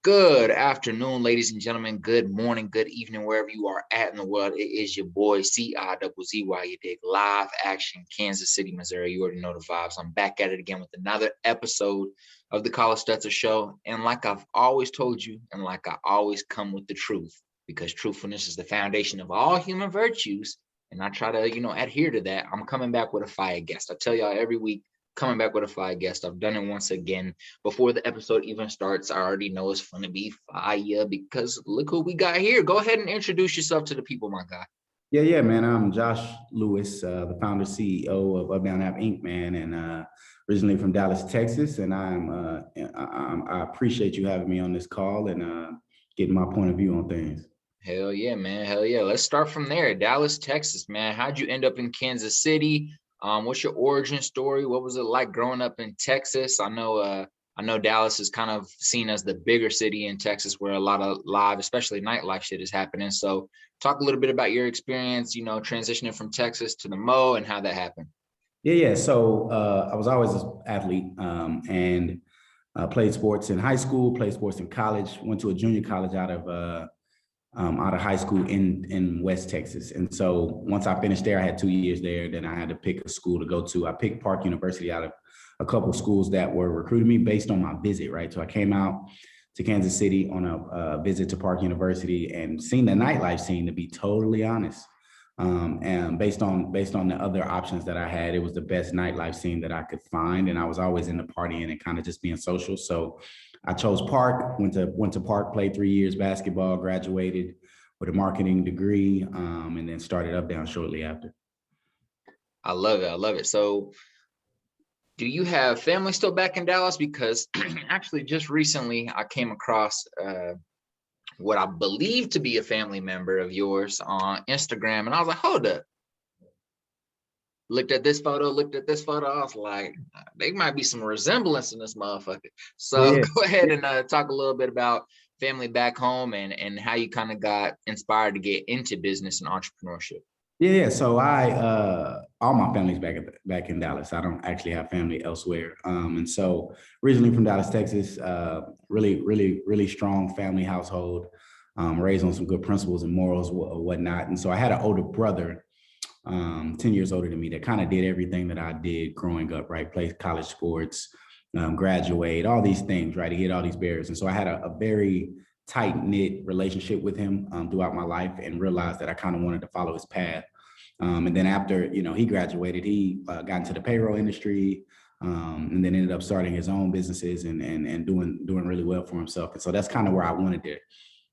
Good afternoon, ladies and gentlemen. Good morning, good evening, wherever you are at in the world. It is your boy C-I-Z-Z-Y, you dig, live action, Kansas City, Missouri. You already know the vibes. I'm back at it again with another episode of the Colin Stetzer Show. And like I've always told you, and like I always come with the truth, because truthfulness is the foundation of all human virtues. And I try to, adhere to that. I'm coming back with a fire guest. I tell y'all every week, coming back with a fire guest. I've done it once again. Before the episode even starts, I already know it's going to be fire because look who we got here. Go ahead and introduce yourself to the people, my guy. Yeah, man. I'm Josh Lewis, the founder CEO of Up Down App Inc., man, and originally from Dallas, Texas. And I appreciate you having me on this call and getting my point of view on things. Hell yeah, man. Hell yeah. Let's start from there. Dallas, Texas, man. How'd you end up in Kansas City? What's your origin story? What was it like growing up in Texas? I know Dallas is kind of seen as the bigger city in Texas where a lot of live, especially nightlife shit is happening. So talk a little bit about your experience, transitioning from Texas to the Mo and how that happened. Yeah. So I was always an athlete and played sports in high school, played sports in college, went to a junior college out of high school in West Texas. And so once I finished there, I had 2 years there. Then I had to pick a school to go to. I picked Park University out of a couple of schools that were recruiting me based on my visit, right? So I came out to Kansas City on a visit to Park University and seen the nightlife scene, to be totally honest. And based on the other options that I had, it was the best nightlife scene that I could find. And I was always into partying and kind of just being social. So I chose Park, went to Park, played 3 years basketball, graduated with a marketing degree, and then started Up Down shortly after. I love it. I love it. So do you have family still back in Dallas? Because actually just recently I came across what I believe to be a family member of yours on Instagram. And I was like, hold up. Looked at this photo. I was like, there might be some resemblance in this motherfucker. So Go ahead and talk a little bit about family back home and how you kind of got inspired to get into business and entrepreneurship. Yeah. So all my family's back in Dallas. I don't actually have family elsewhere. And so originally from Dallas, Texas, really strong family household, raised on some good principles and morals or whatnot. And so I had an older brother, 10 years older than me, that kind of did everything that I did growing up, right? Played college sports, graduate, all these things, right? He hit all these barriers. And so I had a very tight-knit relationship with him throughout my life and realized that I kind of wanted to follow his path. And then after, he graduated, he got into the payroll industry and then ended up starting his own businesses and doing really well for himself. And so that's kind of where I wanted to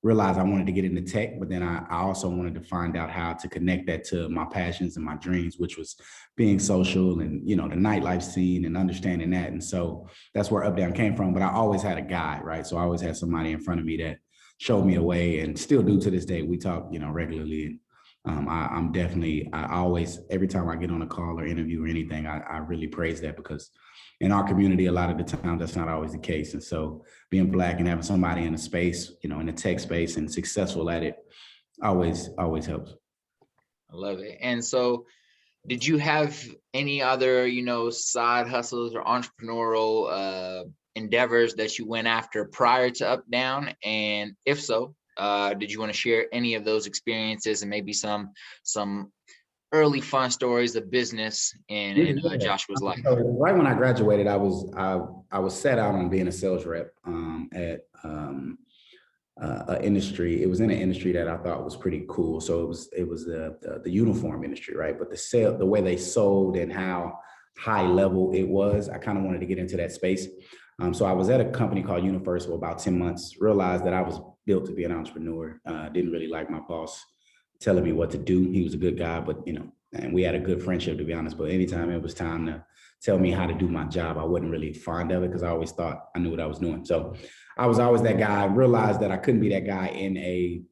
realize I wanted to get into tech, but then I also wanted to find out how to connect that to my passions and my dreams, which was being social and, the nightlife scene and understanding that. And so that's where Up Down came from. But I always had a guide, right? So I always had somebody in front of me that showed me a way, and still do to this day. We talk, regularly. And I always, every time I get on a call or interview or anything, I really praise that, because in our community, a lot of the time, that's not always the case. And so being Black and having somebody in a space, in the tech space and successful at it, always helps. I love it. And so did you have any other, side hustles or entrepreneurial endeavors that you went after prior to Up Down? And if so, did you want to share any of those experiences and maybe some early fun stories of business in Joshua's life? So right when I graduated, I was set out on being a sales rep at industry. It was in an industry that I thought was pretty cool. So it was the uniform industry, right? But the way they sold and how high level it was, I kind of wanted to get into that space. So I was at a company called UniFirst for about 10 months, realized that I was built to be an entrepreneur. Didn't really like my boss telling me what to do. He was a good guy, but and we had a good friendship, to be honest. But anytime it was time to tell me how to do my job, I wasn't really fond of it, because I always thought I knew what I was doing. So I was always that guy. I realized that I couldn't be that guy in a,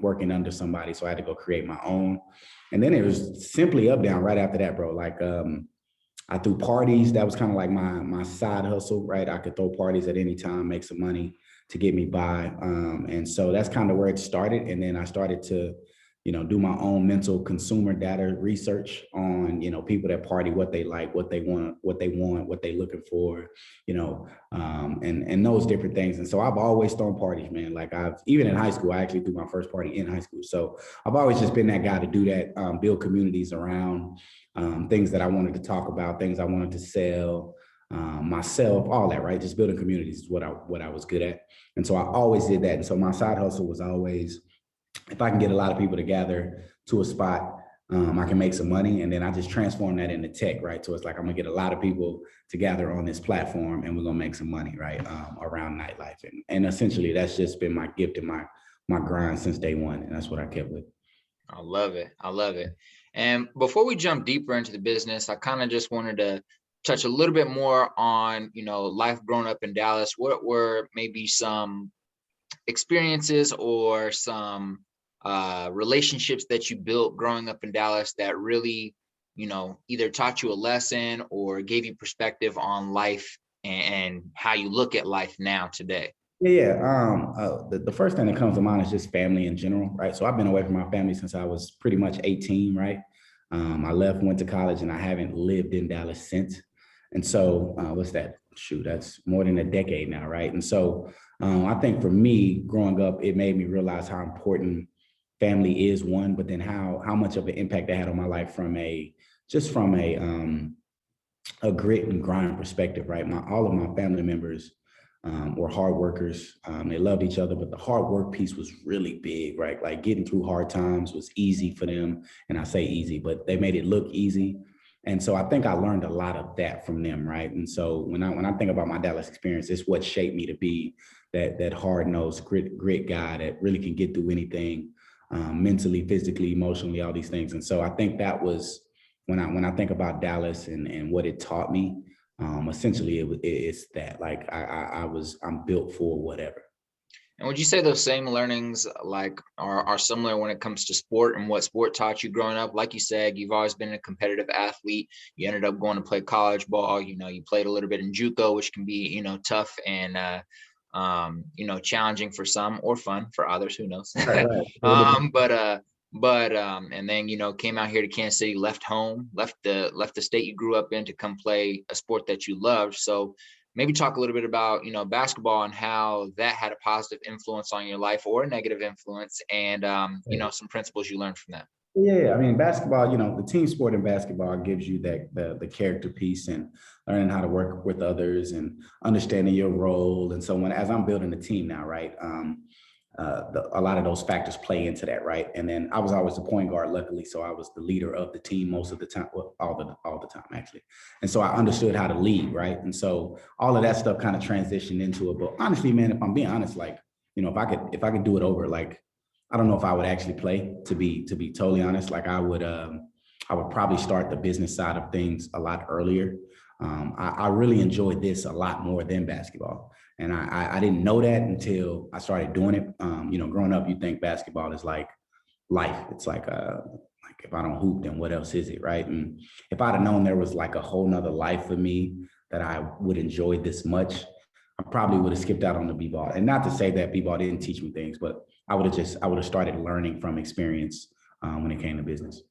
working under somebody. So I had to go create my own. And then it was simply Up Down right after that, bro. Like I threw parties. That was kind of like my side hustle, right? I could throw parties at any time, make some money to get me by. And so that's kind of where it started. And then I started to do my own mental consumer data research on, people that party, what they like, what they want, what they're looking for, and those different things. And so I've always thrown parties, man. Like even in high school, I actually threw my first party in high school. So I've always just been that guy to do that, build communities around things that I wanted to talk about, things I wanted to sell, myself, all that, right? Just building communities is what I was good at. And so I always did that. And so my side hustle was always, if I can get a lot of people to gather to a spot, I can make some money. And then I just transform that into tech, right? So it's like, I'm gonna get a lot of people to gather on this platform and we're gonna make some money, right? Around nightlife. And essentially that's just been my gift and my grind since day one. And that's what I kept with. I love it. I love it. And before we jump deeper into the business, I kind of just wanted to touch a little bit more on, life growing up in Dallas. What were maybe some experiences or some relationships that you built growing up in Dallas that really, either taught you a lesson or gave you perspective on life and how you look at life now today? Yeah. The first thing that comes to mind is just family in general, right? So I've been away from my family since I was pretty much 18, right? I left, went to college, and I haven't lived in Dallas since. And so what's that? Shoot, that's more than a decade now, right? And so I think for me, growing up, it made me realize how important family is, one, but then how much of an impact that had on my life from a grit and grind perspective, right? All of my family members were hard workers. They loved each other, but the hard work piece was really big, right? Like getting through hard times was easy for them. And I say easy, but they made it look easy. And so I think I learned a lot of that from them, right? And so when I think about my Dallas experience, it's what shaped me to be that hard-nosed grit guy that really can get through anything, mentally, physically, emotionally, all these things. And so I think that was when I think about Dallas and what it taught me. Essentially, it's that, like I'm built for whatever. And would you say those same learnings are similar when it comes to sport and what sport taught you growing up? Like you said, you've always been a competitive athlete. You ended up going to play college ball. You played a little bit in JUCO, which can be, tough and challenging for some or fun for others, who knows? Right, right. And then, came out here to Kansas City, left home, left the state you grew up in to come play a sport that you loved. So maybe talk a little bit about, basketball and how that had a positive influence on your life or a negative influence, and, some principles you learned from that. Yeah, I mean, basketball, the team sport in basketball gives you that the character piece and learning how to work with others and understanding your role. And so as I'm building a team now, right, a lot of those factors play into that, right? And then I was always the point guard, luckily, so I was the leader of the team most of the time, well, all the time actually. And so I understood how to lead, right? And so all of that stuff kind of transitioned into it. But honestly, man, if I'm being honest, like, if I could do it over, like, I don't know if I would actually play, to be totally honest. Like I would probably start the business side of things a lot earlier. I really enjoyed this a lot more than basketball. And I didn't know that until I started doing it. Growing up, you think basketball is like life. It's like if I don't hoop, then what else is it, right? And if I'd have known there was like a whole nother life for me that I would enjoy this much, I probably would have skipped out on the b-ball. And not to say that b-ball didn't teach me things, but I would have started learning from experience when it came to business.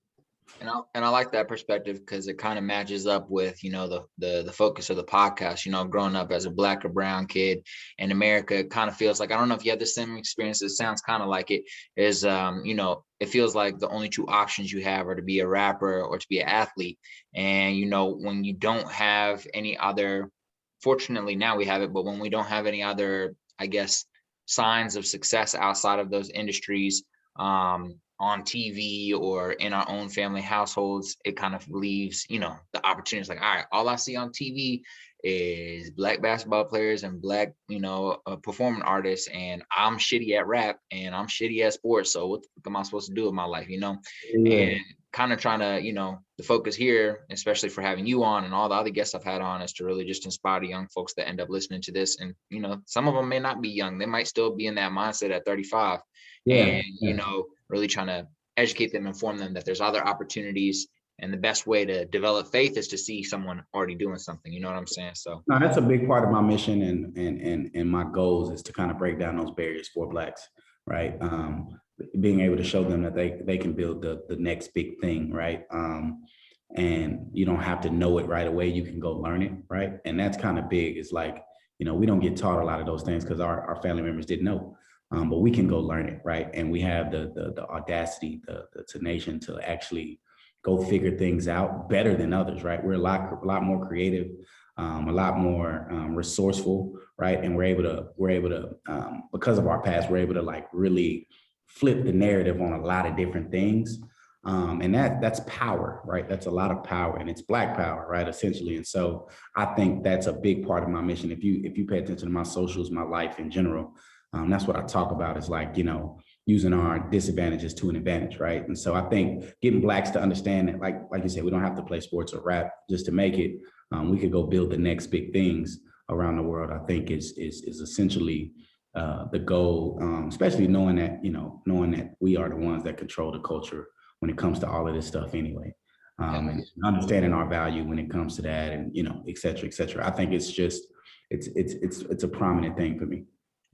And I like that perspective because it kind of matches up with, the focus of the podcast. Growing up as a Black or brown kid in America, it kind of feels like, I don't know if you have the same experience. It sounds kind of like it is, it feels like the only two options you have are to be a rapper or to be an athlete. And, when you don't have any other, fortunately now we have it, but when we don't have any other, I guess, signs of success outside of those industries, on TV or in our own family households, it kind of leaves, the opportunities like, all right, all I see on TV is Black basketball players and Black, performing artists, and I'm shitty at rap and I'm shitty at sports. So what the fuck am I supposed to do with my life, Yeah. And kind of trying to, the focus here, especially for having you on and all the other guests I've had on, is to really just inspire the young folks that end up listening to this. And, some of them may not be young. They might still be in that mindset at 35. Yeah. And, really trying to educate them, inform them that there's other opportunities. And the best way to develop faith is to see someone already doing something. You know what I'm saying? So no, that's a big part of my mission and my goals is to kind of break down those barriers for Blacks. right? Being able to show them that they can build the next big thing, right? And you don't have to know it right away. You can go learn it, right? And that's kind of big. It's like, we don't get taught a lot of those things because our family members didn't know. But we can go learn it, right? And we have the audacity, the tenacious to actually go figure things out better than others, right? We're a lot more creative, a lot more resourceful, right? And we're able to because of our past, we're able to like really flip the narrative on a lot of different things. And that's power, right? That's a lot of power, and it's Black power, right? Essentially. And so I think that's a big part of my mission. If you pay attention to my socials, my life in general, that's what I talk about, is like, using our disadvantages to an advantage, right? And so I think getting Blacks to understand that, like you said, we don't have to play sports or rap just to make it. We could go build the next big things around the world. I think is essentially the goal, especially knowing that we are the ones that control the culture when it comes to all of this stuff anyway. And understanding our value when it comes to that, and et cetera, et cetera. I think it's just it's a prominent thing for me.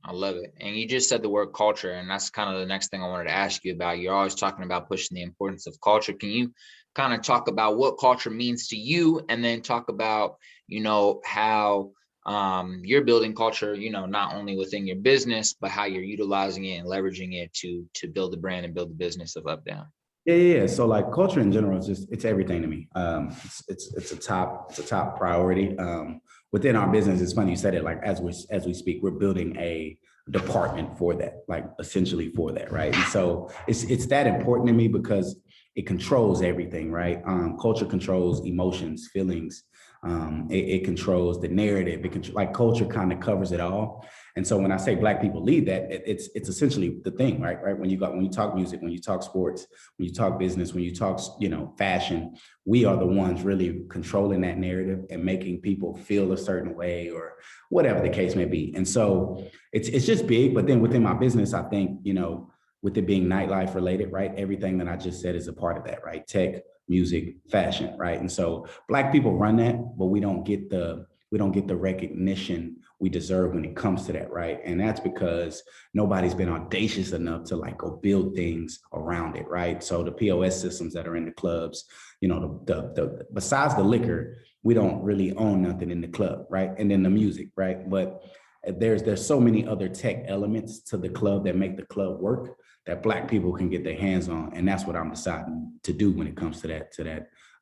I love it. And you just said the word culture, and that's kind of the next thing I wanted to ask you about. You're always talking about pushing the importance of culture. Can you kind of talk about what culture means to you, and then talk about, how you're building culture, not only within your business, but how you're utilizing it and leveraging it to build the brand and build the business of Up Down? Yeah. So like culture in general is it's everything to me. It's a top priority. Within our business, it's funny you said it. Like as we speak, we're building a department for that, like essentially for that, right? And so it's that important to me because it controls everything, right? Culture controls emotions, feelings. It controls the narrative. Like culture kind of covers it all. And so when I say Black people lead that, it's essentially the thing, right? Right. When you talk music, when you talk sports, when you talk business, when you talk, fashion, we are the ones really controlling that narrative and making people feel a certain way or whatever the case may be. And so it's just big. But then within my business, I think, with it being nightlife related, right? Everything that I just said is a part of that, right? Tech, music, fashion, right? And so Black people run that, but we don't get the recognition we deserve when it comes to that, right? And that's because nobody's been audacious enough to like go build things around it, right? So the POS systems that are in the clubs, the besides the liquor, we don't really own nothing in the club, right? And then the music, right? But there's so many other tech elements to the club that make the club work that Black people can get their hands on, and that's what I'm deciding to do when it comes to that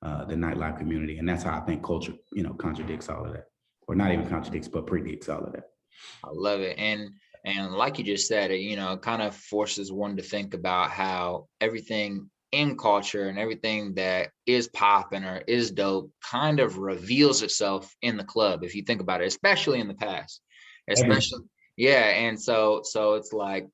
the nightlife community. And that's how I think culture, contradicts all of that, or not even contradicts, but predicts all of that. I love it. And like you just said, it kind of forces one to think about how everything in culture and everything that is popping or is dope kind of reveals itself in the club, if you think about it, especially in the past, especially. Yeah. And so it's like,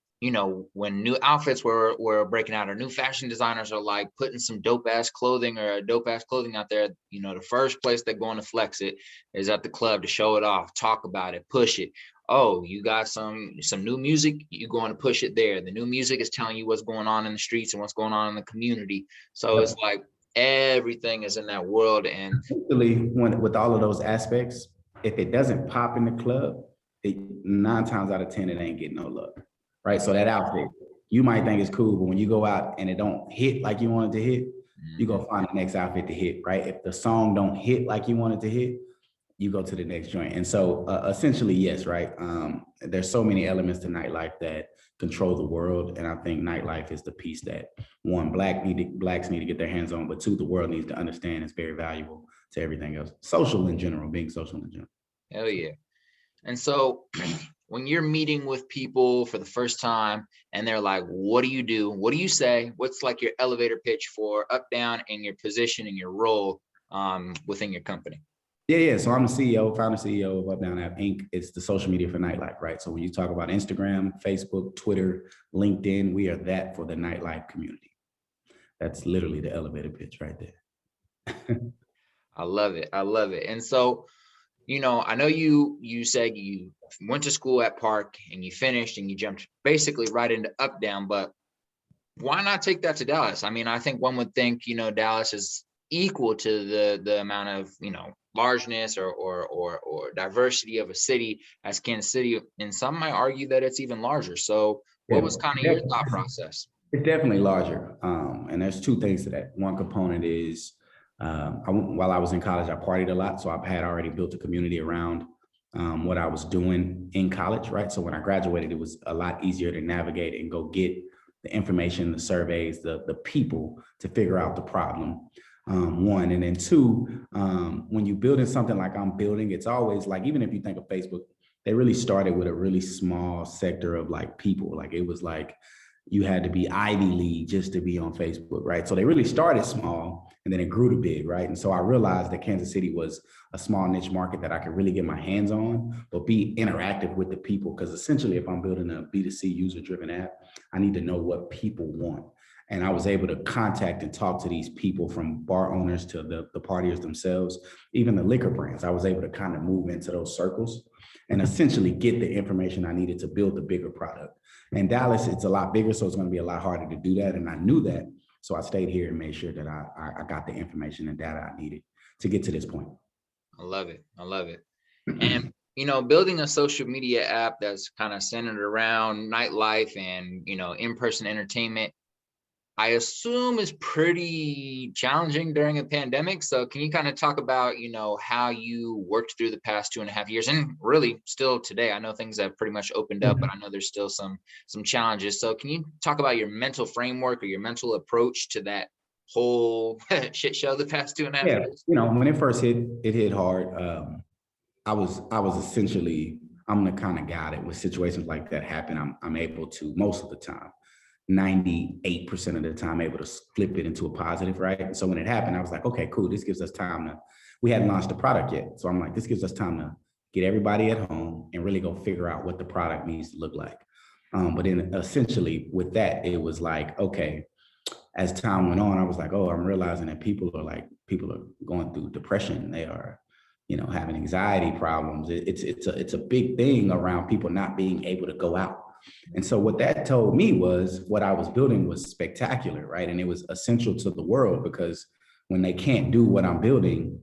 when new outfits were breaking out, or new fashion designers are like putting some dope ass clothing out there, the first place they're going to flex it is at the club to show it off, talk about it, push it. Oh, you got some new music, you're going to push it there. The new music is telling you what's going on in the streets and what's going on in the community. So It's like everything is in that world. And with all of those aspects, if it doesn't pop in the club, 9 times out of 10, it ain't getting no love. Right. So that outfit, you might think it's cool, but when you go out and it don't hit like you want it to hit, you go find the next outfit to hit. Right. If the song don't hit like you want it to hit, you go to the next joint. And so essentially, yes, right. There's so many elements to nightlife that control the world. And I think nightlife is the piece that, one, Blacks need to get their hands on, but two, the world needs to understand it's very valuable to everything else. Being social in general. Hell yeah. And so when you're meeting with people for the first time and they're like, what do you do? What do you say? What's like your elevator pitch for Up Down and your position and your role within your company? Yeah. So I'm the founder CEO of Up Down App Inc. It's the social media for nightlife, right? So when you talk about Instagram, Facebook, Twitter, LinkedIn, we are that for the nightlife community. That's literally the elevator pitch right there. I love it. I love it. And so, I know you said you went to school at Park and you finished and you jumped basically right into Up Down, but why not take that to Dallas? I mean, I think one would think, Dallas is equal to the amount of, largeness or diversity of a city as Kansas City. And some might argue that it's even larger. So What was kind of your thought process? It's definitely larger. And there's two things to that. One component is while I was in college, I partied a lot. So I've had already built a community around what I was doing in college, right? So when I graduated, it was a lot easier to navigate and go get the information, the surveys, the people to figure out the problem. One, and then two, when you're building something like I'm building, it's always like, even if you think of Facebook, they really started with a really small sector of like people. Like it was like, you had to be Ivy League just to be on Facebook, right? So they really started small and then it grew to big, right? And so I realized that Kansas City was a small niche market that I could really get my hands on, but be interactive with the people. Because essentially, if I'm building a B2C user-driven app, I need to know what people want. And I was able to contact and talk to these people, from bar owners to the partiers themselves, even the liquor brands. I was able to kind of move into those circles and essentially get the information I needed to build the bigger product. In Dallas, it's a lot bigger, so it's going to be a lot harder to do that. And I knew that. So I stayed here and made sure that I got the information and data I needed to get to this point. I love it. I love it. And, building a social media app that's kind of centered around nightlife and, in-person entertainment, I assume is pretty challenging during a pandemic. So can you kind of talk about, how you worked through the past 2.5 years, and really still today? I know things have pretty much opened up, but I know there's still some challenges. So can you talk about your mental framework or your mental approach to that whole shit show the past 2.5 years? When it first hit, it hit hard. I was essentially, I'm the kind of guy that when situations like that happen, I'm able to, most of the time, 98% of the time, able to flip it into a positive, right? And so when it happened, I was like, okay, cool. This gives us time we hadn't launched the product yet. So I'm like, this gives us time to get everybody at home and really go figure out what the product needs to look like. But then essentially with that, it was like, okay, as time went on, I was like, oh, I'm realizing that people are going through depression. They are, having anxiety problems. It's a big thing around people not being able to go out. And so what that told me was what I was building was spectacular, right? And it was essential to the world, because when they can't do what I'm building,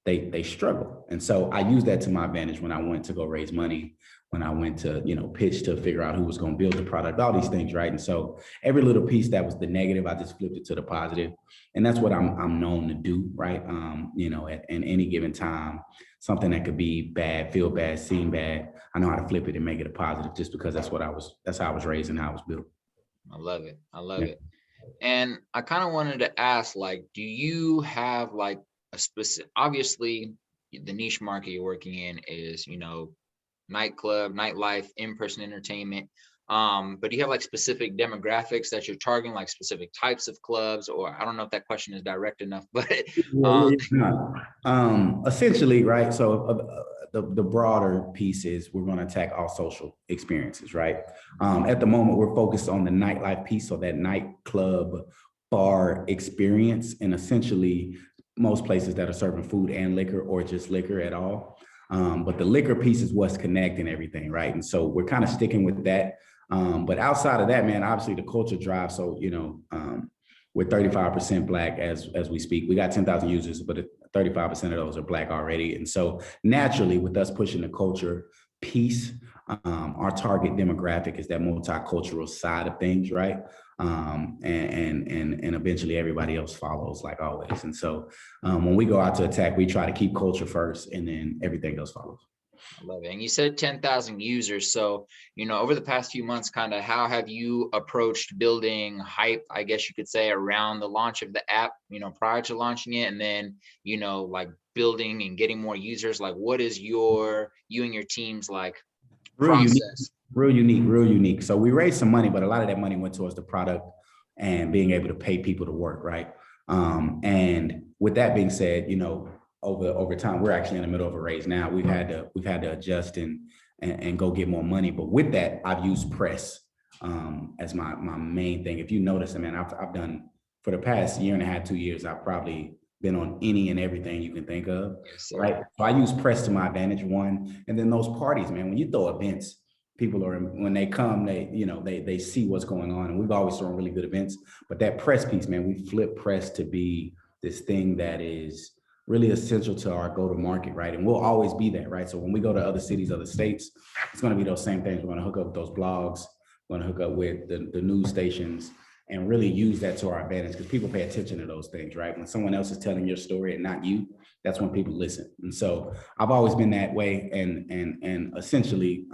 they struggle. And so I used that to my advantage when I went to go raise money, when I went to, pitch to figure out who was going to build the product, all these things, right? And so every little piece that was the negative, I just flipped it to the positive. And that's what I'm known to do, right? At any given time, something that could be bad, feel bad, seem bad, I know how to flip it and make it a positive, just because that's how I was raised and how I was built. I love it. I love it. And I kind of wanted to ask, like, do you have like a specific, obviously the niche market you're working in is, nightclub, nightlife, in-person entertainment. But do you have like specific demographics that you're targeting, like specific types of clubs? Or I don't know if that question is direct enough, but essentially, right? So the broader piece is we're going to attack all social experiences, right? At the moment, we're focused on the nightlife piece, so that nightclub bar experience, and essentially most places that are serving food and liquor, or just liquor at all. But the liquor piece is what's connecting everything, right? And so we're kind of sticking with that. But outside of that, man, obviously the culture drive. So, we're 35% Black as we speak. We got 10,000 users, but 35% of those are Black already. And so naturally, with us pushing the culture piece, our target demographic is that multicultural side of things, right? And eventually everybody else follows, like always. And so when we go out to attack, we try to keep culture first, and then everything else follows. I love it. And you said 10,000 users. So, over the past few months, kind of how have you approached building hype, I guess you could say, around the launch of the app, prior to launching it, and then, like building and getting more users? Like, what is you and your team's like process? Real unique. So we raised some money, but a lot of that money went towards the product and being able to pay people to work, right? And with that being said, over time, we're actually in the middle of a raise now. We've had to adjust and go get more money. But with that, I've used press as my main thing. If you notice, I mean, I've done, for the past year and a half, 2 years, I've probably been on any and everything you can think of, right? So I use press to my advantage, one. And then those parties, man, when you throw events, people are, when they come, they see what's going on. And we've always thrown really good events. But that press piece, man, we flip press to be this thing that is really essential to our go-to-market, right? And we'll always be that, right? So when we go to other cities, other states, it's going to be those same things. We're going to hook up with those blogs, We're going to hook up with the news stations and really use that to our advantage, because people pay attention to those things, right? When someone else is telling your story and not you, that's when people listen. And so I've always been that way. And essentially,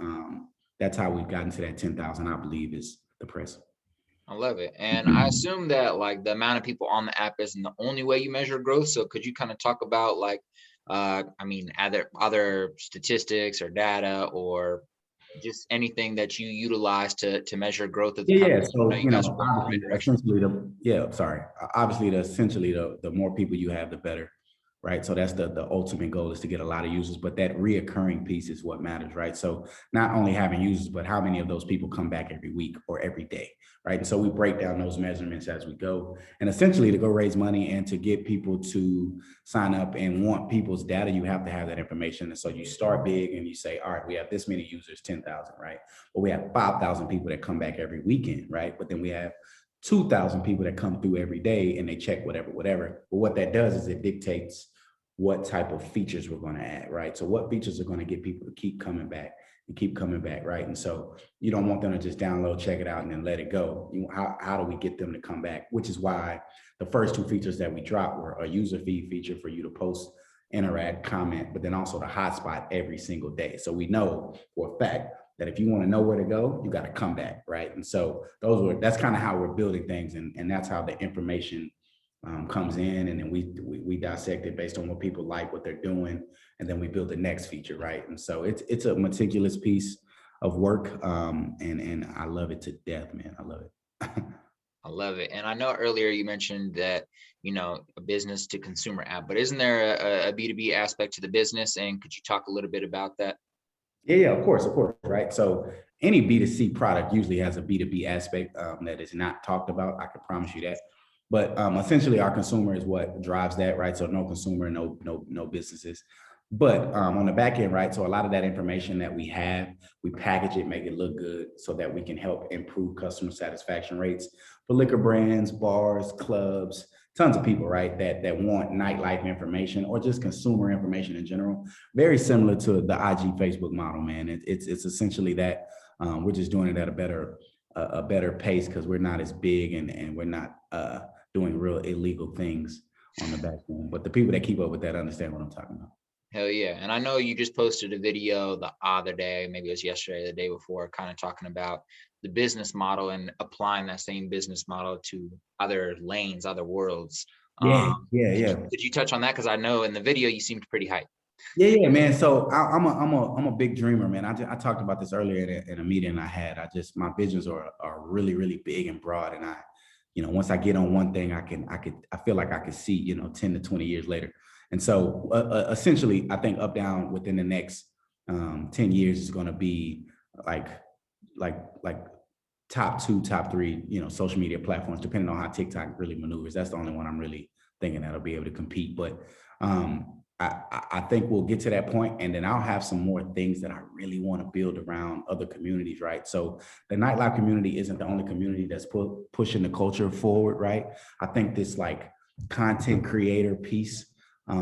that's how we've gotten to that 10,000, I believe, is the press. I love it. And I assume that like the amount of people on the app isn't the only way you measure growth. So could you kind of talk about like, I mean, other statistics or data or just anything that you utilize to measure growth of the Yeah, company? yeah. So, You guys are going in the right obviously, direction. Obviously, the more people you have, the better, right? So that's the ultimate goal, is to get a lot of users, but that reoccurring piece is what matters, right? So not only having users, but how many of those people come back every week or every day, right? And so we break down those measurements as we go, and essentially to go raise money and to get people to sign up and want people's data, you have to have that information. And so you start big and you say, all right, we have this many users, 10,000, right? But we have 5,000 people that come back every weekend, right? But then we have 2,000 people that come through every day and they check whatever. But what that does is it dictates what type of features we're going to add, right? So what features are going to get people to keep coming back and keep coming back, right? And so you don't want them to just download, check it out, and then let it go. How do we get them to come back? Which is why the first two features that we dropped were a user feed feature for you to post, interact, comment, but then also the hotspot every single day. So we know for a fact that if you want to know where to go, you got to come back, right? And so that's kind of how we're building things, and that's how the information comes in, and then we dissect it based on what people like, what they're doing, and then we build the next feature, right? And so it's a meticulous piece of work, and I love it to death, man. I love it. I love it. And I know earlier you mentioned that, a business to consumer app, but isn't there a B2B aspect to the business? And could you talk a little bit about that? Yeah, of course, right? So any B2C product usually has a B2B aspect that is not talked about. I can promise you that. But essentially, our consumer is what drives that, right? So no consumer, no businesses. But on the back end, right? So a lot of that information that we have, we package it, make it look good, so that we can help improve customer satisfaction rates for liquor brands, bars, clubs, tons of people, right? That want nightlife information or just consumer information in general. Very similar to the IG Facebook model, man. It's essentially that. We're just doing it at a better pace, because we're not as big, and we're not doing real illegal things on the back end. But the people that keep up with that understand what I'm talking about. Hell yeah. And I know you just posted a video the other day, maybe it was yesterday, or the day before, kind of talking about the business model and applying that same business model to other lanes, other worlds. Yeah, Um, yeah, could you, yeah. could you touch on that? Because I know in the video you seemed pretty hyped. Yeah, man. So I'm a big dreamer, man. I talked about this earlier in a meeting I had. My visions are really, really big and broad. And once I get on one thing, I feel like I could see, 10 to 20 years later. And so essentially, I think Up Down within the next 10 years is going to be like, like top two, top three, social media platforms, depending on how TikTok really maneuvers. That's the only one I'm really thinking that'll be able to compete. But I think we'll get to that point, and then I'll have some more things that I really want to build around other communities, right? So the nightlife community isn't the only community that's pushing the culture forward, right? I think this like content creator piece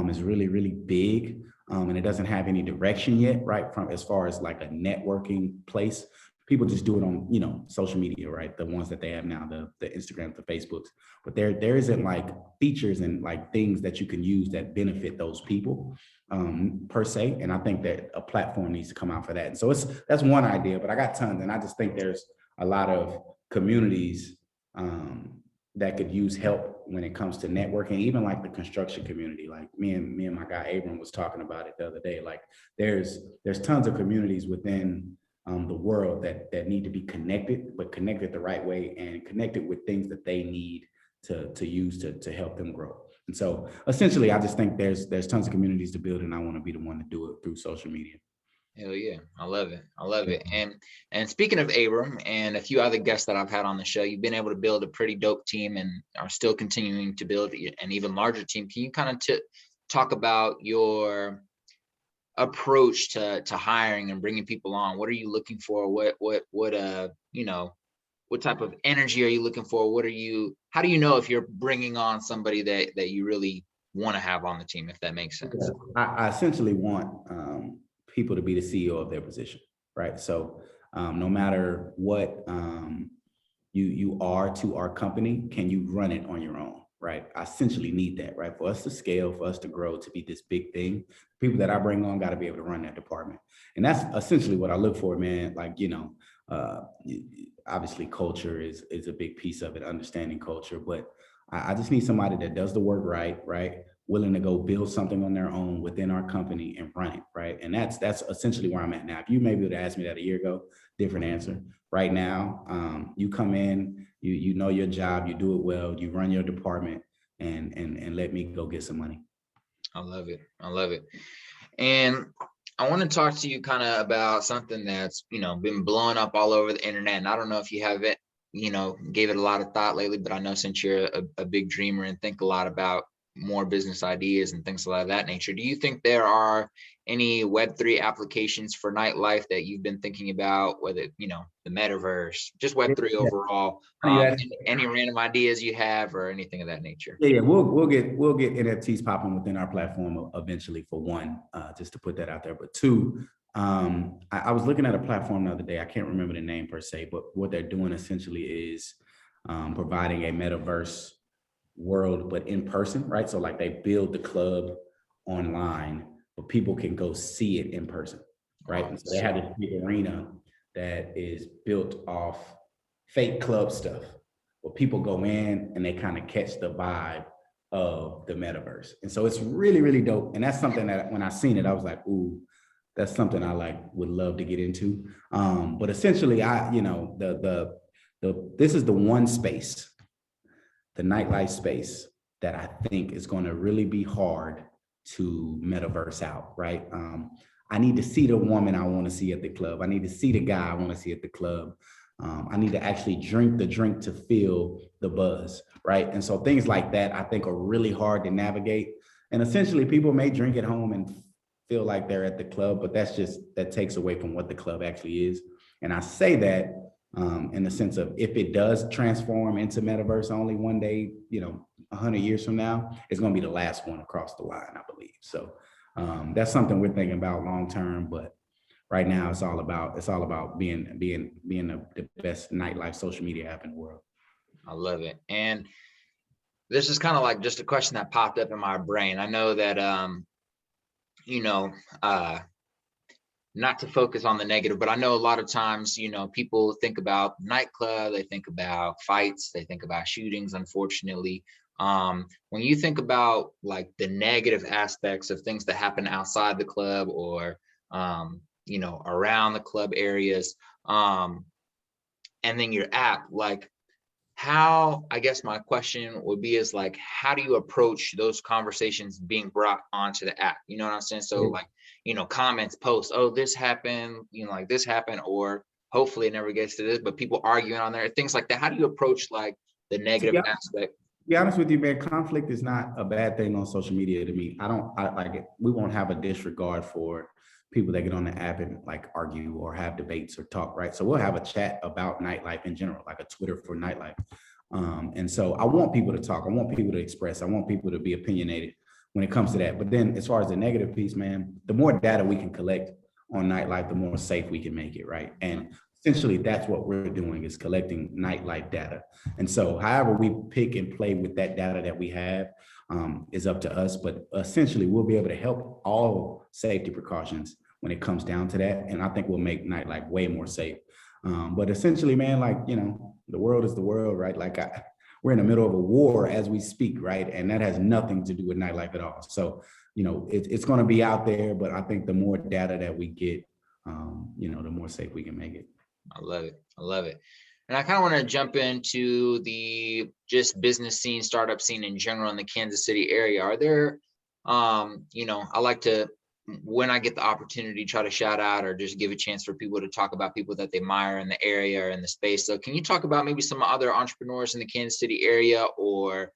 is really, really big, and it doesn't have any direction yet, right? From as far as like a networking place. People just do it on, social media, right? The ones that they have now, the Instagram, the Facebooks, but there isn't like features and like things that you can use that benefit those people per se. And I think that a platform needs to come out for that. And so that's one idea, but I got tons. And I just think there's a lot of communities that could use help when it comes to networking, even like the construction community. Like me and my guy Abram was talking about it the other day. Like there's tons of communities within the world that need to be connected, but connected the right way and connected with things that they need to use to help them grow. And so essentially, I just think there's tons of communities to build, and I want to be the one to do it through social media. Hell yeah. I love it. I love it. And speaking of Abram and a few other guests that I've had on the show, you've been able to build a pretty dope team and are still continuing to build an even larger team. Can you kind of talk about your approach to hiring and bringing people on? What are you looking for? What type of energy are you looking for? How do you know if you're bringing on somebody that you really want to have on the team, if that makes sense? I essentially want people to be the CEO of their position, right? So No matter what you are to our company, can you run it on your own, right? I essentially need that, right? For us to scale, for us to grow, to be this big thing, people that I bring on got to be able to run that department. And that's essentially what I look for, man. Like, uh, obviously culture is a big piece of it, understanding culture, but I just need somebody that does the work right? Willing to go build something on their own within our company and run it, right? And that's essentially where I'm at now. If you maybe would have asked me that a year ago, different answer. Right now, you come in, you know your job, you do it well, you run your department, and let me go get some money. I love it. I love it. And I want to talk to you kind of about something that's, been blowing up all over the internet. And I don't know if you have it, gave it a lot of thought lately, but I know since you're a big dreamer and think a lot about more business ideas and things like that nature, do you think there are any Web3 applications for nightlife that you've been thinking about, whether, the metaverse, just Web3 Yeah. overall, Funny you ask. any random ideas you have or anything of that nature? Yeah, we'll get NFTs popping within our platform eventually, for one, just to put that out there. But two, I was looking at a platform the other day. I can't remember the name per se, but what they're doing essentially is providing a metaverse world, but in person, right? So like they build the club online, but people can go see it in person, right? And so they have this big arena that is built off fake club stuff, where people go in and they kind of catch the vibe of the metaverse. And so it's really, really dope. And that's something that when I seen it, I was like, ooh, that's something I would love to get into. But essentially, this is the one space, the nightlife space, that I think is going to really be hard to metaverse out, right? I need to see the woman I want to see at the club. I need to see the guy I want to see at the club. I need to actually drink the drink to feel the buzz, right? And so things like that, I think, are really hard to navigate. And essentially, people may drink at home and feel like they're at the club, but that takes away from what the club actually is. And I say that in the sense of, if it does transform into metaverse only one day, 100 years from now, it's going to be the last one across the line, I believe. So that's something we're thinking about long term, but right now it's all about being the best nightlife social media app in the world. I love it. And this is kind of like just a question that popped up in my brain. I know that not to focus on the negative, but I know a lot of times, people think about nightclub, they think about fights, they think about shootings, unfortunately. When you think about like the negative aspects of things that happen outside the club or, around the club areas, and then your app, like, how, I guess my question would be is like, how do you approach those conversations being brought onto the app? You know what I'm saying? So like, comments, posts, oh, this happened, like this happened, or hopefully it never gets to this, but people arguing on there, things like that. How do you approach like the negative aspect? To be honest with you, man, conflict is not a bad thing on social media to me. I like it. We won't have a disregard for people that get on the app and like argue or have debates or talk, right? So we'll have a chat about nightlife in general, like a Twitter for nightlife. And so I want people to talk. I want people to express. I want people to be opinionated when it comes to that. But then as far as the negative piece, man, the more data we can collect on nightlife, the more safe we can make it, right? And essentially that's what we're doing, is collecting nightlife data. And so however we pick and play with that data that we have is up to us. But essentially we'll be able to help all safety precautions when it comes down to that. And I think we'll make nightlife way more safe. But essentially, man, like, the world is the world, right? Like we're in the middle of a war as we speak, right? And that has nothing to do with nightlife at all. So, it's going to be out there, but I think the more data that we get, the more safe we can make it. I love it. I love it. And I kind of want to jump into the just business scene, startup scene in general in the Kansas City area. Are there, I like to, when I get the opportunity, try to shout out or just give a chance for people to talk about people that they admire in the area or in the space. So can you talk about maybe some other entrepreneurs in the Kansas City area or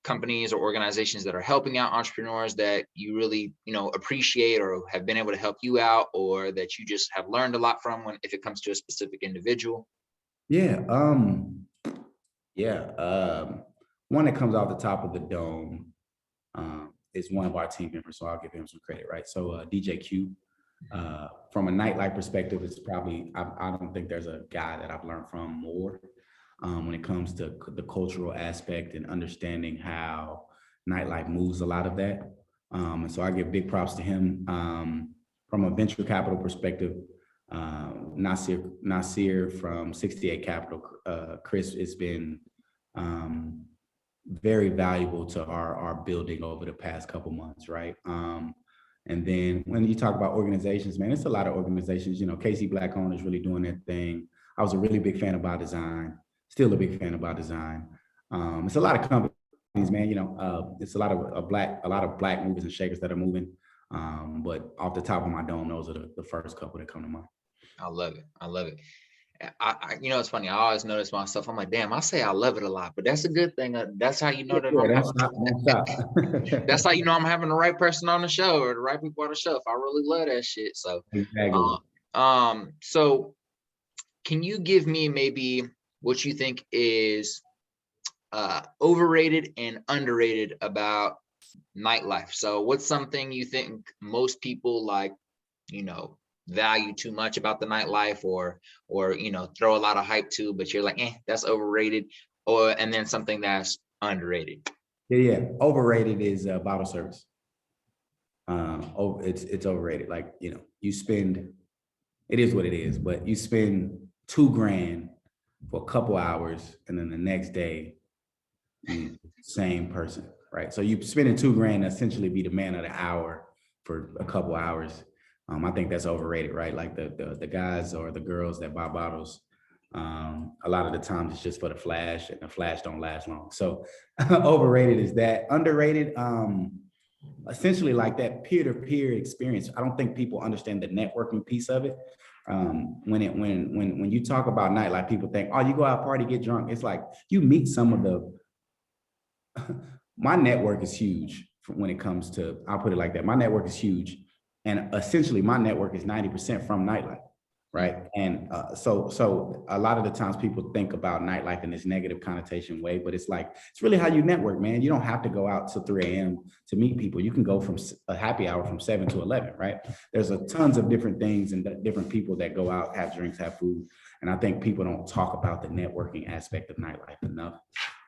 companies or organizations that are helping out entrepreneurs that you really, appreciate or have been able to help you out, or that you just have learned a lot from if it comes to a specific individual? Yeah. One that comes off the top of the dome is one of our team members, so I'll give him some credit, right? So DJ Q, From a nightlife perspective, it's probably, I don't think there's a guy that I've learned from more when it comes to the cultural aspect and understanding how nightlife moves a lot of that. And so I give big props to him. From a venture capital perspective, Nasir from 68 Capital, Chris, has been very valuable to our building over the past couple months, right? And then when you talk about organizations, man, it's a lot of organizations. You know, Casey Black-owned is really doing their thing. I was a really big fan of By Design, still a big fan of By Design. It's a lot of companies, man. You know, it's a lot of black movers and shakers that are moving. But off the top of my dome, those are the first couple that come to mind. I love it. I love it. You know, it's funny. I always notice myself. I'm like, damn, I say I love it a lot, but that's a good thing. That's how you know that that's how you know I'm having the right person on the show or the right people on the show. If I really love that shit. So, exactly. So can you give me maybe what you think is overrated and underrated about nightlife? So what's something you think most people like, you know, value too much about the nightlife, or you know, throw a lot of hype to, but you're like, that's overrated, and then something that's underrated? Yeah. Overrated is bottle service. It's overrated. Like, you know, it is what it is, but you spend $2,000 for a couple hours, and then the next day, same person, right? So you spending $2,000 to essentially be the man of the hour for a couple hours. I think that's overrated, right? Like the guys or the girls that buy bottles, a lot of the times it's just for the flash, and the flash don't last long. So overrated is that. Underrated, essentially like that peer-to-peer experience. I don't think people understand the networking piece of it. When you talk about nightlife, people think, oh, you go out party, get drunk. It's like you meet some of my network is huge when it comes to, I'll put it like that. My network is huge. And essentially my network is 90% from nightlife, right? And so a lot of the times people think about nightlife in this negative connotation way, but it's like, it's really how you network, man. You don't have to go out till 3 a.m. to meet people. You can go from a happy hour from 7 to 11, right? There's tons of different things and different people that go out, have drinks, have food. And I think people don't talk about the networking aspect of nightlife enough.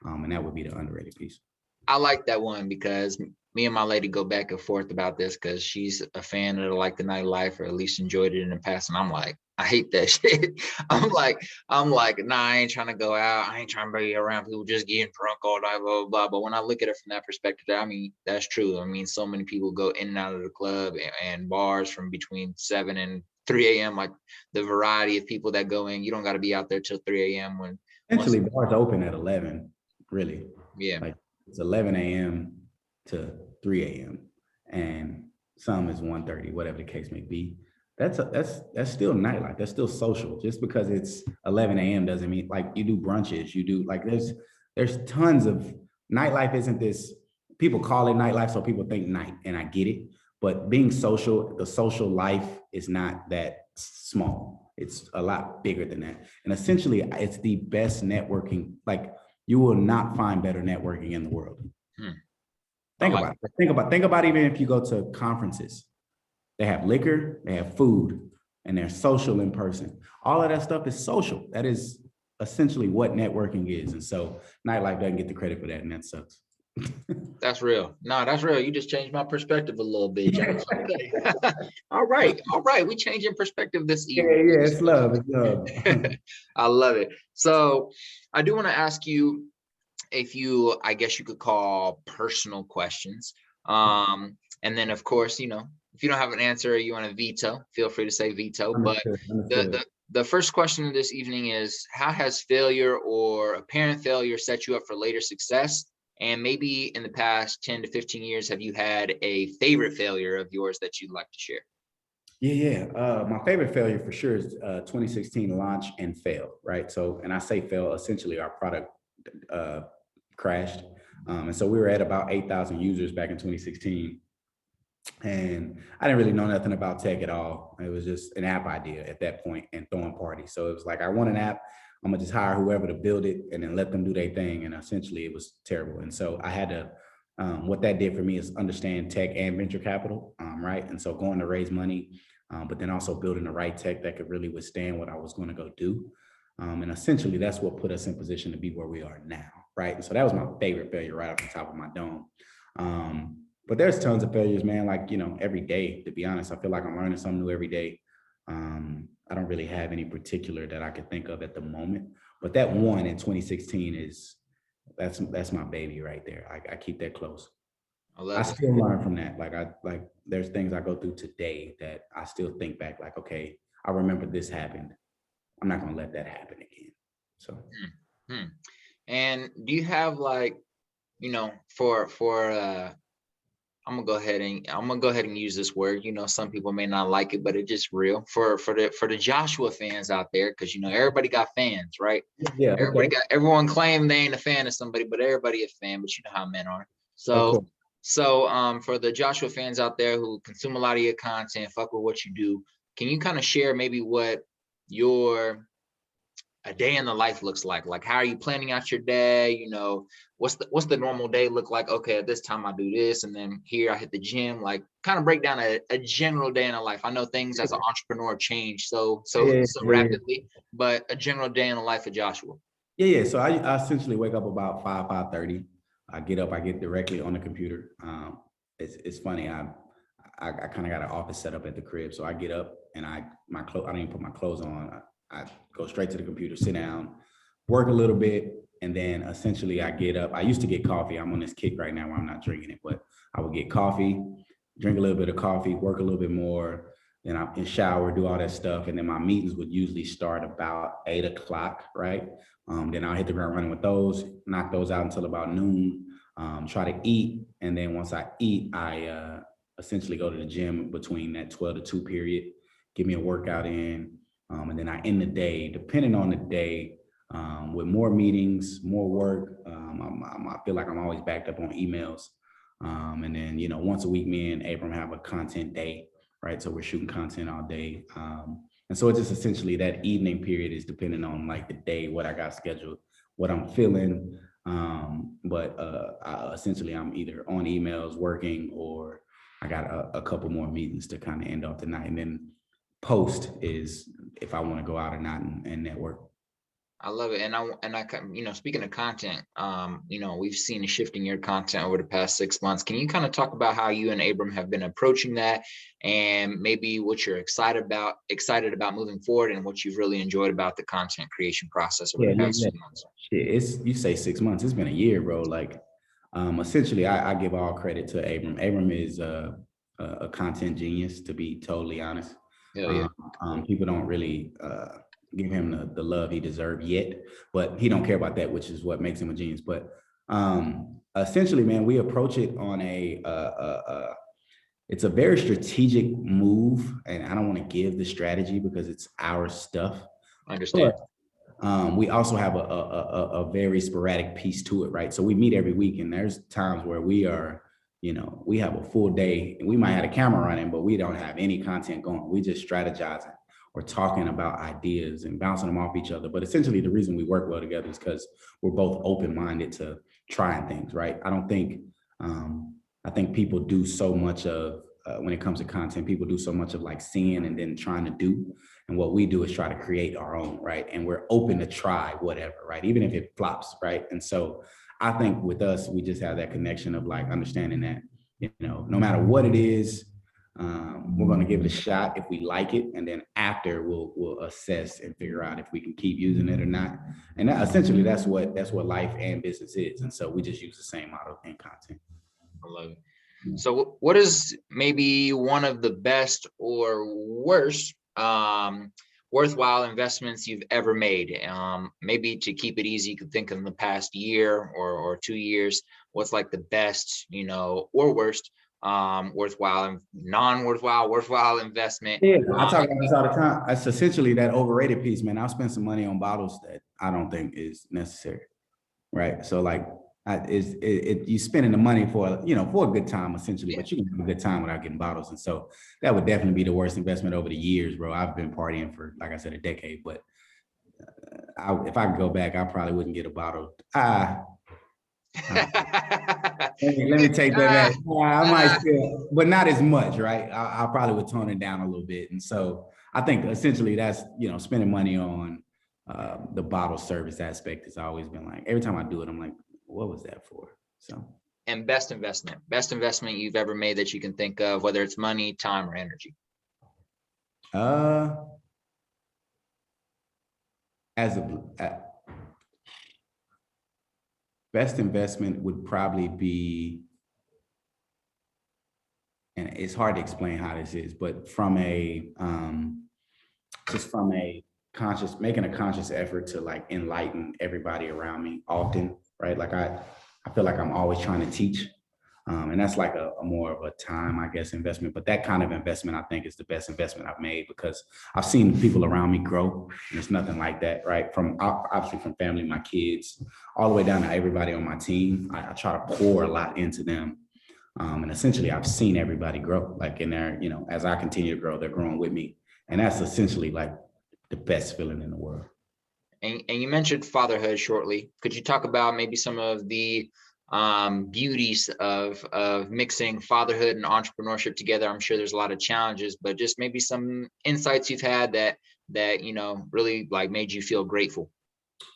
And that would be the underrated piece. I like that one because me and my lady go back and forth about this, because she's a fan of like the nightlife, or at least enjoyed it in the past. And I'm like, I hate that shit. I'm like, nah, I ain't trying to go out. I ain't trying to be around people just getting drunk all night, blah, blah, blah. But when I look at it from that perspective, I mean, that's true. I mean, so many people go in and out of the club and bars from between 7 and 3 a.m. Like the variety of people that go in, you don't got to be out there till 3 a.m. when Essentially bars open at 11, really. Yeah. Like it's 11 a.m. to 3 a.m. and some is 1:30, whatever the case may be. That's still nightlife. That's still social. Just because it's 11 a.m. doesn't mean, like, you do brunches, you do, like, there's tons of nightlife. Isn't this, people call it nightlife so people think night, and I get it, but being social, the social life is not that small. It's a lot bigger than that. And essentially it's the best networking. Like, you will not find better networking in the world. Think about it. Think about even if you go to conferences, they have liquor, they have food, and they're social in person. All of that stuff is social. That is essentially what networking is. And so nightlife doesn't get the credit for that, and that sucks. That's real. No, that's real. You just changed my perspective a little bit. Okay. All right. We changing perspective this evening. Yeah, it's love. It's love. I love it. So I do want to ask you a few, I guess you could call personal questions. And then of course, you know, if you don't have an answer or you want to veto, feel free to say veto. Understood. But the first question of this evening is, how has failure or apparent failure set you up for later success? And maybe in the past 10 to 15 years, have you had a favorite failure of yours that you'd like to share? Yeah. My favorite failure for sure is 2016 launch and fail, right? So, and I say fail, essentially our product crashed. And so we were at about 8,000 users back in 2016. And I didn't really know nothing about tech at all. It was just an app idea at that point and throwing parties. So it was like, I want an app. I'm gonna just hire whoever to build it and then let them do their thing. And essentially it was terrible. And so I had to, what that did for me is understand tech and venture capital, right? And so going to raise money, but then also building the right tech that could really withstand what I was going to go do. And essentially, that's what put us in position to be where we are now, right? And so that was my favorite failure right off the top of my dome. But there's tons of failures, man. Like, every day, to be honest, I feel like I'm learning something new every day. I don't really have any particular that I could think of at the moment, but that one in 2016 that's my baby right there. I keep that close. I I love it. still learn from that. Like there's things I go through today that I still think back like, okay, I remember this happened. I'm not gonna let that happen again. So Hmm. And do you have like, for I'm gonna go ahead and use this word. Some people may not like it, but it's just real for the Joshua fans out there, because everybody got fans, right? yeah, okay. Everyone claim they ain't a fan of somebody, but everybody a fan. But you know how men are. Of So course. for the Joshua fans out there who consume a lot of your content, fuck with what you do, can you kind of share maybe what your a day in the life looks like? Like, how are you planning out your day? What's the normal day look like? Okay, at this time I do this, and then here I hit the gym. Like, kind of break down a general day in the life. I know things as an entrepreneur change Yeah, so yeah, rapidly, but a general day in the life of Joshua. yeah. So I essentially wake up about 5:30. I get up, I get directly on the computer. It's funny. I kind of got an office set up at the crib, so I get up and I don't even put my clothes on. I go straight to the computer, sit down, work a little bit, and then essentially I get up. I used to get coffee. I'm on this kick right now where I'm not drinking it, but I would get coffee, drink a little bit of coffee, work a little bit more. Then I can shower, do all that stuff, and then my meetings would usually start about 8 o'clock, right? Then I'll hit the ground running with those, knock those out until about noon. Try to eat, and then once I eat, I essentially go to the gym between that 12 to 2 period, give me a workout in, and then I end the day, depending on the day, with more meetings, more work. I feel like I'm always backed up on emails. And then, once a week, me and Abram have a content day, right? So we're shooting content all day. And so it's just essentially that evening period is depending on like the day, what I got scheduled, what I'm feeling. But essentially I'm either on emails working, or I got a couple more meetings to kind of end off the night. And then post is if I want to go out or not and network. I love it. Speaking of content, we've seen a shift in your content over the past 6 months. Can you kind of talk about how you and Abram have been approaching that, and maybe what you're excited about moving forward, and what you've really enjoyed about the content creation process over Yeah, the yeah, past yeah. 2 months? Shit, you say 6 months. It's been a year, bro. Like, essentially, I give all credit to Abram. Abram is a content genius, to be totally honest. Hell yeah. People don't really give him the love he deserves yet, but he don't care about that, which is what makes him a genius. But essentially, man, we approach it on it's a very strategic move, and I don't want to give the strategy because it's our stuff. I understand. We also have a very sporadic piece to it, right? So we meet every week, and there's times where we are, we have a full day, and we might have a camera running, but we don't have any content going. We just strategizing or talking about ideas and bouncing them off each other. But essentially, the reason we work well together is because we're both open-minded to trying things, right? I think people do so much of when it comes to content, people do so much of like seeing and then trying to do. And what we do is try to create our own, right? And we're open to try whatever, right? Even if it flops, right? And so I think with us, we just have that connection of like understanding that, no matter what it is, we're going to give it a shot if we like it, and then after we'll assess and figure out if we can keep using it or not. And essentially, that's what life and business is. And so we just use the same model in content. I love it. So what is maybe one of the best or worst worthwhile investments you've ever made? Maybe to keep it easy, you could think of the past year or 2 years. What's like the best, or worst worthwhile, worthwhile investment? Yeah, I talk about this all the time. It's essentially that overrated piece, man. I'll spend some money on bottles that I don't think is necessary, right? So like, you spending the money for for a good time essentially, but you can have a good time without getting bottles. And so that would definitely be the worst investment over the years, bro. I've been partying for, like I said, a decade, but if I could go back, I probably wouldn't get a bottle. Let me take that back. I might still, but not as much, right? I probably would tone it down a little bit. And so I think essentially that's, spending money on the bottle service aspect has always been like, every time I do it, I'm like, what was that for? So. And best investment you've ever made that you can think of, whether it's money, time, or energy. As a best investment would probably be, and it's hard to explain how this is, but from a making a conscious effort to like enlighten everybody around me often, right? Like I feel like I'm always trying to teach. And that's like a more of a time, I guess, investment. But that kind of investment, I think, is the best investment I've made because I've seen people around me grow, and it's nothing like that, right? From obviously from family, my kids, all the way down to everybody on my team. I try to pour a lot into them. And essentially, I've seen everybody grow. Like in there, as I continue to grow, they're growing with me. And that's essentially like the best feeling in the world. And you mentioned fatherhood shortly. Could you talk about maybe some of the beauties of mixing fatherhood and entrepreneurship together? I'm sure there's a lot of challenges, but just maybe some insights you've had that really like made you feel grateful.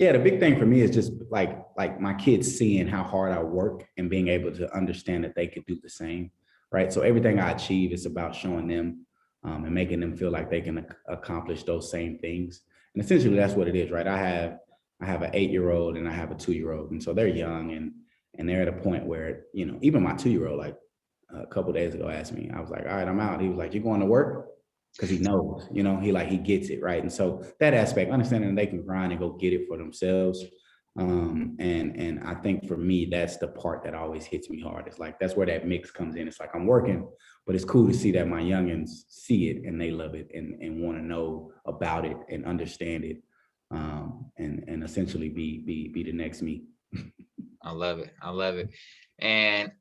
Yeah, the big thing for me is just like my kids seeing how hard I work and being able to understand that they could do the same, right? So everything I achieve is about showing them and making them feel like they can accomplish those same things. And essentially, that's what it is, right? I have an 8-year-old and I have a 2-year-old, and so they're young and they're at a point where even my 2-year-old, like a couple of days ago, asked me. I was like, all right, I'm out. He was like, you going to work? Because he knows, he gets it, right? And so that aspect, understanding that they can grind and go get it for themselves. And I think for me, that's the part that always hits me hard. It's like, that's where that mix comes in. It's like, I'm working, but it's cool to see that my youngins see it and they love it and want to know about it and understand it. And essentially be the next me. I love it. And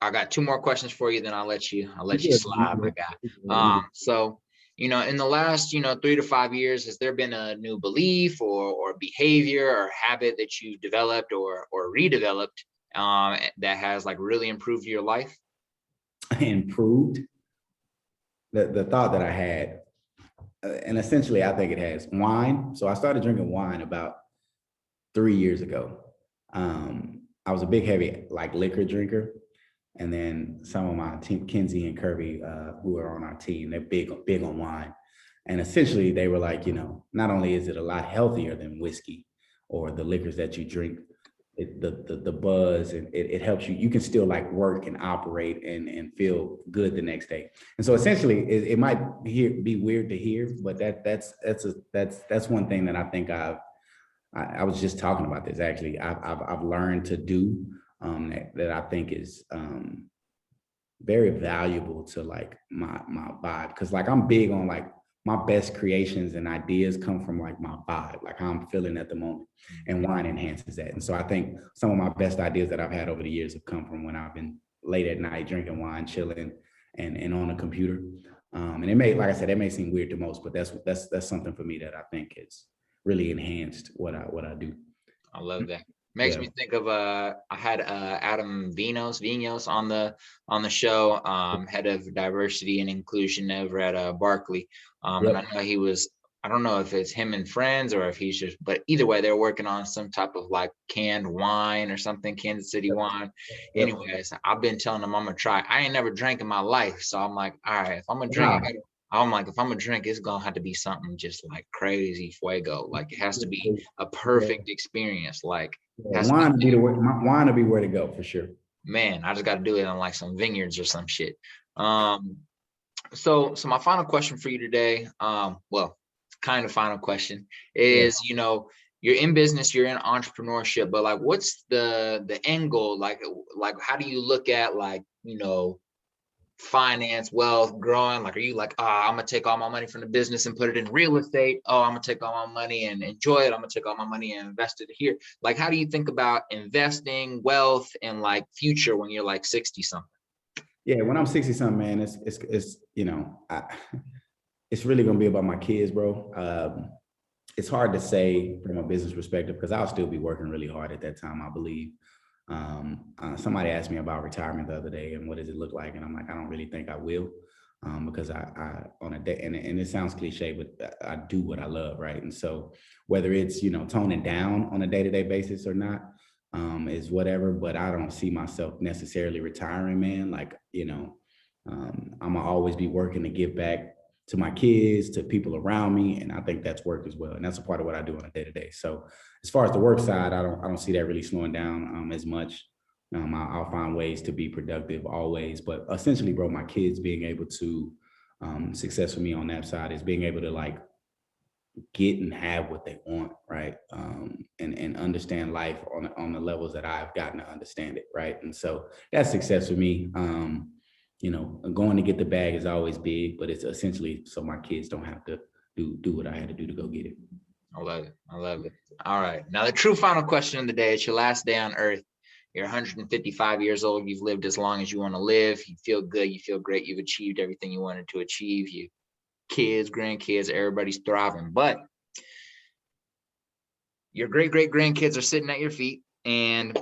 I got 2 more questions for you, then I'll let you slide, my guy. So, in the last, 3 to 5 years, has there been a new belief or behavior or habit that you've developed or redeveloped that has like really improved your life? Improved? The thought that I had, and essentially I think it has, wine. So I started drinking wine about 3 years ago. I was a big, heavy like liquor drinker. And then some of my team, Kenzie and Kirby, who are on our team, they're big on wine. And essentially they were like, not only is it a lot healthier than whiskey or the liquors that you drink, the buzz, and it helps you. You can still like work and operate and feel good the next day. And so essentially it might be weird to hear, but that's one thing that I think I was just talking about this actually. I've learned to do that I think is very valuable to like my vibe, because like I'm big on like my best creations and ideas come from like my vibe, like how I'm feeling at the moment, and wine enhances that. And so I think some of my best ideas that I've had over the years have come from when I've been late at night drinking wine, chilling, and on a computer. And it may, like I said, it may seem weird to most, but that's something for me that I think has really enhanced what I do. I love that. Makes me think of I had Adam Vinos on the show, head of diversity and inclusion over at Barkley. And I know he was, I don't know if it's him and friends or if he's just, but either way, they're working on some type of like canned wine or something, Kansas City wine. Anyways, I've been telling him I'm gonna try. I ain't never drank in my life, so I'm like, all right, if I'm gonna drink, if I'm gonna drink, it's gonna have to be something just like crazy fuego. Like it has to be a perfect experience. Like wine to be where to go for sure. Man, I just got to do it on like some vineyards or some shit. So my final question for you today, well, kind of final question is, you're in business, you're in entrepreneurship, but like, what's the end goal? Like how do you look at like, finance, wealth, growing? Like, are you like, I'm gonna take all my money from the business and put it in real estate? Oh, I'm gonna take all my money and enjoy it. I'm gonna take all my money and invest it here. Like, how do you think about investing, wealth, and like future when you're like 60 something? Yeah, when I'm 60 something, man, it's it's really gonna be about my kids, bro. It's hard to say from a business perspective because I'll still be working really hard at that time, I believe. Somebody asked me about retirement the other day and what does it look like, and I'm like, I don't really think I will, because I on a day, and it sounds cliche, but I do what I love, right? And so whether it's toning down on a day-to-day basis or not, is whatever. But I don't see myself necessarily retiring, man. Like I'm gonna always be working to give back to my kids, to people around me, and I think that's work as well, and that's a part of what I do on a day-to-day. So as far as the work side, I don't see that really slowing down as much. I'll find ways to be productive always, but essentially, bro, my kids being able to success for me on that side is being able to like get and have what they want, right? And understand life on the levels that I've gotten to understand it, right? And so that's success for me. Going to get the bag is always big, but it's essentially so my kids don't have to do what I had to do to go get it. I love it. I love it. All right. Now, the true final question of the day. It's your last day on earth. You're 155 years old. You've lived as long as you want to live. You feel good. You feel great. You've achieved everything you wanted to achieve. Your kids, grandkids, everybody's thriving. But your great-great-grandkids are sitting at your feet, and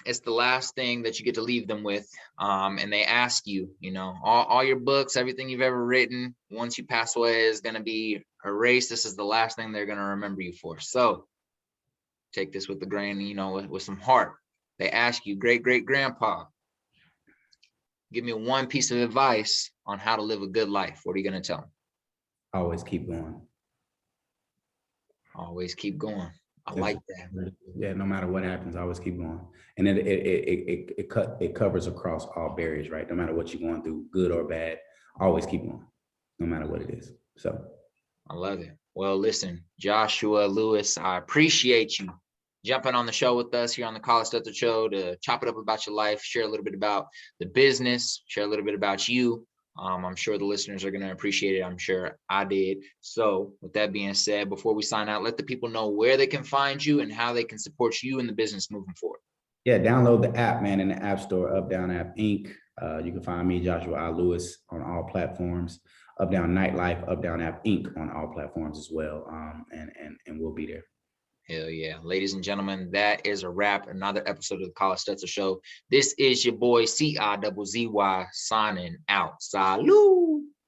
it's the last thing that you get to leave them with. And they ask you, all your books, everything you've ever written, once you pass away is going to be erased. This is the last thing they're going to remember you for. So take this with the grain, with some heart. They ask you, great-great-grandpa, give me one piece of advice on how to live a good life. What are you going to tell them? Always keep going. Always keep going. I like that. Yeah, no matter what happens, always keep going. And it covers across all barriers, right? No matter what you're going through, good or bad, always keep going, no matter what it is. So I love it. Well, listen, Joshua Lewis, I appreciate you jumping on the show with us here on the College Stetzer Show to chop it up about your life, share a little bit about the business, share a little bit about you. I'm sure the listeners are going to appreciate it. I'm sure I did. So with that being said, before we sign out, let the people know where they can find you and how they can support you in the business moving forward. Yeah, download the app, man, in the App Store, Up Down App Inc. You can find me, Joshua I. Lewis, on all platforms. Up Down Nightlife, Up Down App Inc. on all platforms as well. And we'll be there. Hell yeah. Ladies and gentlemen, that is a wrap. Another episode of the College Stetzer Show. This is your boy, C-I-Z-Z-Y, signing out. Salud.